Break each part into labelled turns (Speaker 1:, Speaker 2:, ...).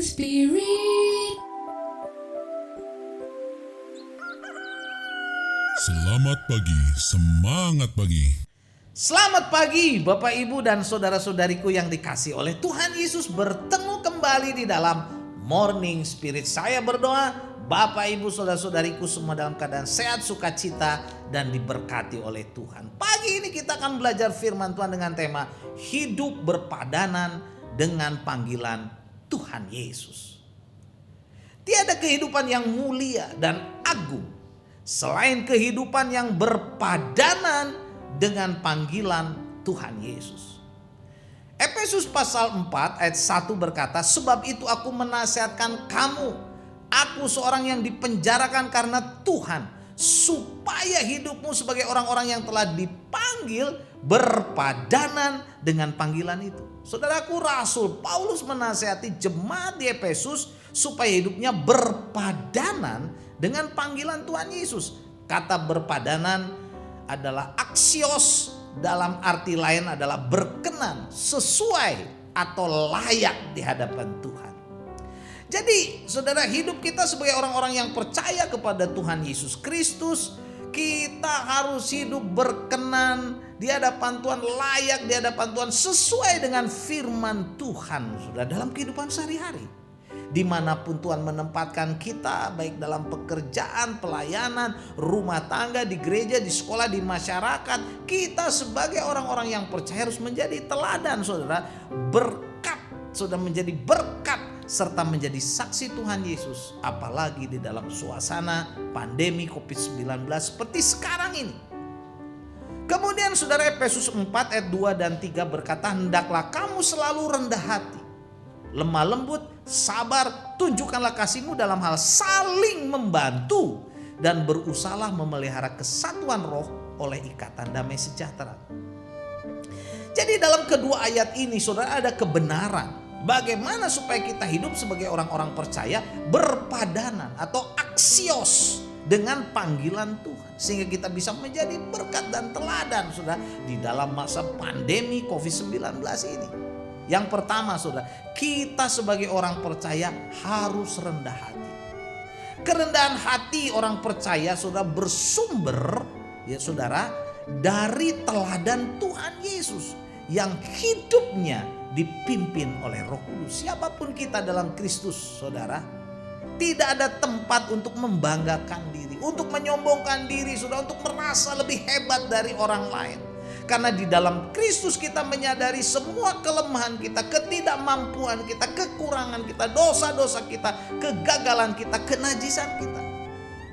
Speaker 1: Spirit.
Speaker 2: Selamat pagi, semangat pagi.
Speaker 3: Selamat pagi Bapak Ibu dan saudara-saudariku yang dikasih oleh Tuhan Yesus, bertemu kembali di dalam Morning Spirit. Saya berdoa Bapak Ibu saudara-saudariku semua dalam keadaan sehat, sukacita dan diberkati oleh Tuhan. Pagi ini kita akan belajar firman Tuhan dengan tema hidup berpadanan dengan panggilan Tuhan Yesus. Tiada kehidupan yang mulia dan agung selain kehidupan yang berpadanan dengan panggilan Tuhan Yesus. Efesus pasal 4 ayat 1 berkata, sebab itu aku menasihatkan kamu, aku seorang yang dipenjarakan karena Tuhan, supaya hidupmu sebagai orang-orang yang telah dipanggil berpadanan dengan panggilan itu. Saudaraku, Rasul Paulus menasihati jemaat di Efesus supaya hidupnya berpadanan dengan panggilan Tuhan Yesus. Kata berpadanan adalah aksios, dalam arti lain adalah berkenan, sesuai atau layak di hadapan Tuhan. Jadi saudara, hidup kita sebagai orang-orang yang percaya kepada Tuhan Yesus Kristus, kita harus hidup berkenan di hadapan Tuhan, layak di hadapan Tuhan, sesuai dengan firman Tuhan saudara, dalam kehidupan sehari-hari. Dimanapun Tuhan menempatkan kita, baik dalam pekerjaan, pelayanan, rumah tangga, di gereja, di sekolah, di masyarakat, kita sebagai orang-orang yang percaya harus menjadi teladan saudara, berkat, saudara, menjadi berkat serta menjadi saksi Tuhan Yesus, apalagi di dalam suasana pandemi COVID-19 seperti sekarang ini. Kemudian saudara, Efesus 4 ayat 2 dan 3 berkata, hendaklah kamu selalu rendah hati, lemah lembut, sabar, tunjukkanlah kasihmu dalam hal saling membantu, dan berusahalah memelihara kesatuan roh oleh ikatan damai sejahtera. Jadi dalam kedua ayat ini saudara, ada kebenaran bagaimana supaya kita hidup sebagai orang-orang percaya berpadanan atau aksios dengan panggilan Tuhan, sehingga kita bisa menjadi berkat dan teladan saudara di dalam masa pandemi COVID-19 ini. Yang pertama saudara, kita sebagai orang percaya harus rendah hati. Kerendahan hati orang percaya saudara bersumber ya saudara dari teladan Tuhan Yesus yang hidupnya dipimpin oleh Roh Kudus. Siapapun kita dalam Kristus saudara, tidak ada tempat untuk membanggakan diri, untuk menyombongkan diri saudara, untuk merasa lebih hebat dari orang lain. Karena di dalam Kristus kita menyadari semua kelemahan kita, ketidakmampuan kita, kekurangan kita, dosa-dosa kita, kegagalan kita, kenajisan kita.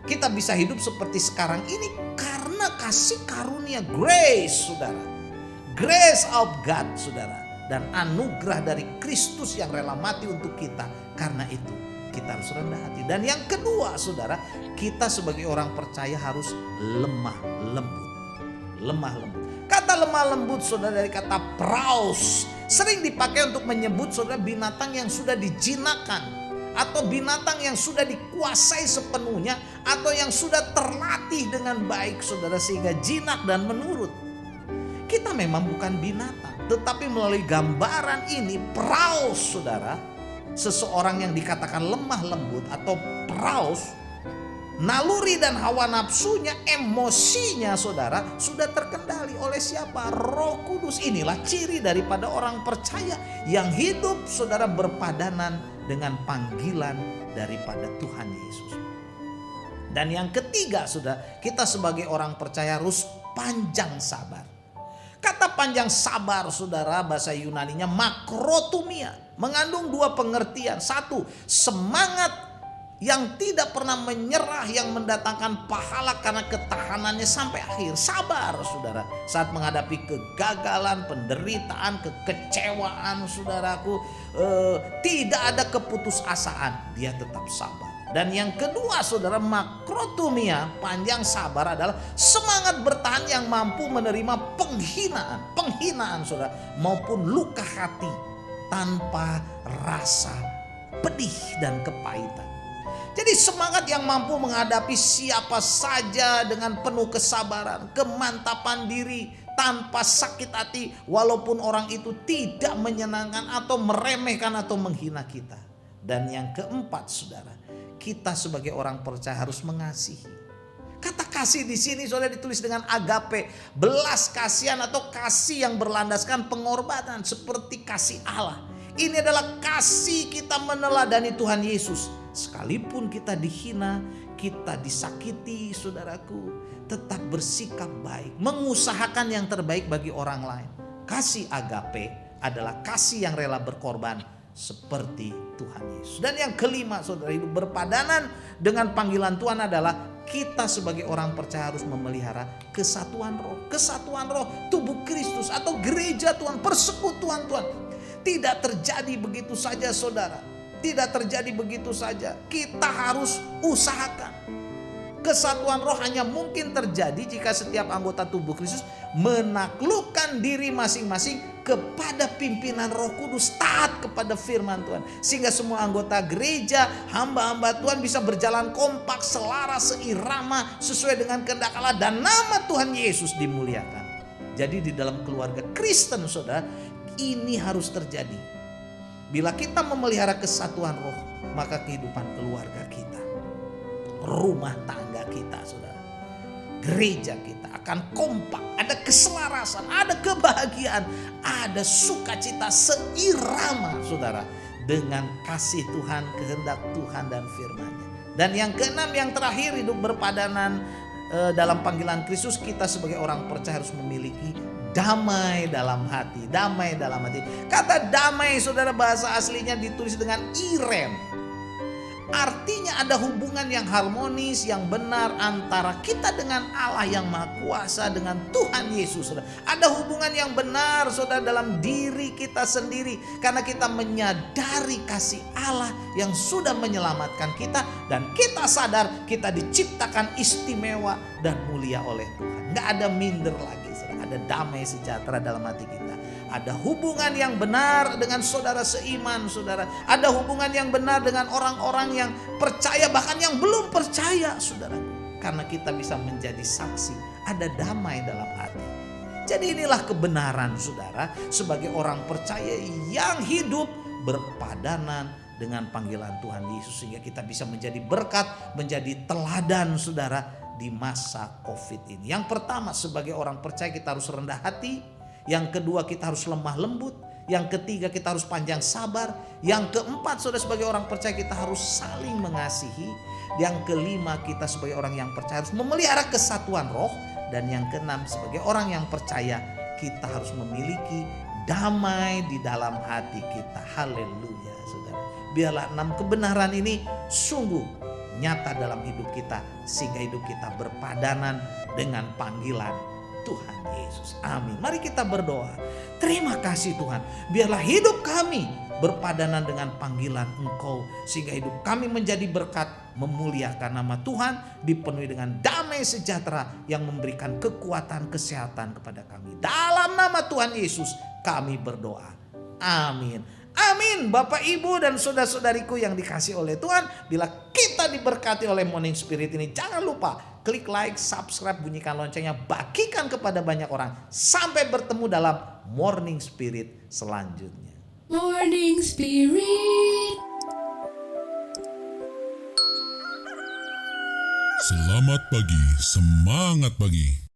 Speaker 3: Kita bisa hidup seperti sekarang ini karena kasih karunia, grace saudara. Grace of God saudara. Dan anugerah dari Kristus yang rela mati untuk kita. Karena itu kita harus rendah hati. Dan yang kedua saudara, kita sebagai orang percaya harus lemah lembut. Lemah lembut. Kata lemah lembut saudara dari kata praus, sering dipakai untuk menyebut saudara binatang yang sudah dijinakan, atau binatang yang sudah dikuasai sepenuhnya, atau yang sudah terlatih dengan baik saudara sehingga jinak dan menurut. Kita memang bukan binatang, tetapi melalui gambaran ini praus saudara, seseorang yang dikatakan lemah lembut atau praus, naluri dan hawa nafsunya, emosinya saudara sudah terkendali oleh siapa? Roh Kudus. Inilah ciri daripada orang percaya yang hidup saudara berpadanan dengan panggilan daripada Tuhan Yesus. Dan yang ketiga saudara, kita sebagai orang percaya harus panjang sabar. Kata panjang sabar saudara, bahasa Yunaninya makrotumia, mengandung dua pengertian. Satu, semangat yang tidak pernah menyerah, yang mendatangkan pahala karena ketahanannya sampai akhir. Sabar saudara saat menghadapi kegagalan, penderitaan, kekecewaan saudaraku, tidak ada keputusasaan, dia tetap sabar. Dan yang kedua saudara, makrotumia, panjang sabar adalah semangat bertahan yang mampu menerima penghinaan saudara, maupun luka hati tanpa rasa pedih dan kepahitan. Jadi semangat yang mampu menghadapi siapa saja dengan penuh kesabaran, kemantapan diri, tanpa sakit hati, walaupun orang itu tidak menyenangkan atau meremehkan atau menghina kita. Dan yang keempat, saudara, kita sebagai orang percaya harus mengasihi. Kata kasih di sini saudara ditulis dengan agape, belas kasihan atau kasih yang berlandaskan pengorbanan seperti kasih Allah. Ini adalah kasih kita meneladani Tuhan Yesus. Sekalipun kita dihina, kita disakiti, saudaraku, tetap bersikap baik, mengusahakan yang terbaik bagi orang lain. Kasih agape adalah kasih yang rela berkorban seperti Tuhan Yesus. Dan yang kelima, saudara, hidup berpadanan dengan panggilan Tuhan adalah kita sebagai orang percaya harus memelihara kesatuan roh. Kesatuan roh, tubuh Kristus atau gereja Tuhan, persekutuan Tuhan. Tidak terjadi begitu saja, saudara. Tidak terjadi begitu saja. Kita harus usahakan. Kesatuan roh hanya mungkin terjadi jika setiap anggota tubuh Kristus menaklukkan diri masing-masing kepada pimpinan Roh Kudus, taat kepada firman Tuhan. Sehingga semua anggota gereja, hamba-hamba Tuhan bisa berjalan kompak, selaras, seirama, sesuai dengan kehendak Allah, dan nama Tuhan Yesus dimuliakan. Jadi di dalam keluarga Kristen, saudara, ini harus terjadi. Bila kita memelihara kesatuan roh, maka kehidupan keluarga kita, rumah tangga kita, saudara, gereja kita akan kompak, ada keselarasan, ada kebahagiaan, ada sukacita seirama, saudara, dengan kasih Tuhan, kehendak Tuhan dan firman-Nya. Dan yang keenam, yang terakhir, hidup berpadanan dalam panggilan Kristus, kita sebagai orang percaya harus memiliki damai dalam hati. Damai dalam hati. Kata damai, saudara, bahasa aslinya ditulis dengan iren. Artinya ada hubungan yang harmonis, yang benar antara kita dengan Allah yang Maha Kuasa, dengan Tuhan Yesus. Saudara. Ada hubungan yang benar, saudara, dalam diri kita sendiri. Karena kita menyadari kasih Allah yang sudah menyelamatkan kita. Dan kita sadar kita diciptakan istimewa dan mulia oleh Tuhan. Gak ada minder lagi, saudara. Ada damai sejahtera dalam hati kita. Ada hubungan yang benar dengan saudara seiman, saudara. Ada hubungan yang benar dengan orang-orang yang percaya, bahkan yang belum percaya, saudara. Karena kita bisa menjadi saksi. Ada damai dalam hati. Jadi inilah kebenaran, saudara, sebagai orang percaya yang hidup berpadanan dengan panggilan Tuhan Yesus. Sehingga kita bisa menjadi berkat, menjadi teladan, saudara, di masa COVID ini. Yang pertama, sebagai orang percaya kita harus rendah hati. Yang kedua, kita harus lemah lembut. Yang ketiga, kita harus panjang sabar. Yang keempat, saudara, sebagai orang percaya kita harus saling mengasihi. Yang kelima, kita sebagai orang yang percaya harus memelihara kesatuan roh. Dan yang keenam, sebagai orang yang percaya kita harus memiliki damai di dalam hati kita. Haleluya, saudara. Biarlah 6 kebenaran ini sungguh nyata dalam hidup kita, sehingga hidup kita berpadanan dengan panggilan Tuhan Yesus. Amin. Mari kita berdoa. Terima kasih Tuhan. Biarlah hidup kami berpadanan dengan panggilan Engkau, sehingga hidup kami menjadi berkat, memuliakan nama Tuhan, dipenuhi dengan damai sejahtera yang memberikan kekuatan, kesehatan kepada kami. Dalam nama Tuhan Yesus kami berdoa. Amin. Amin. Bapak, Ibu, dan saudara-saudariku yang dikasih oleh Tuhan, bila kita diberkati oleh Morning Spirit ini, jangan lupa klik like, subscribe, bunyikan loncengnya, bagikan kepada banyak orang. Sampai bertemu dalam Morning Spirit selanjutnya.
Speaker 1: Morning Spirit.
Speaker 2: Selamat pagi, semangat pagi.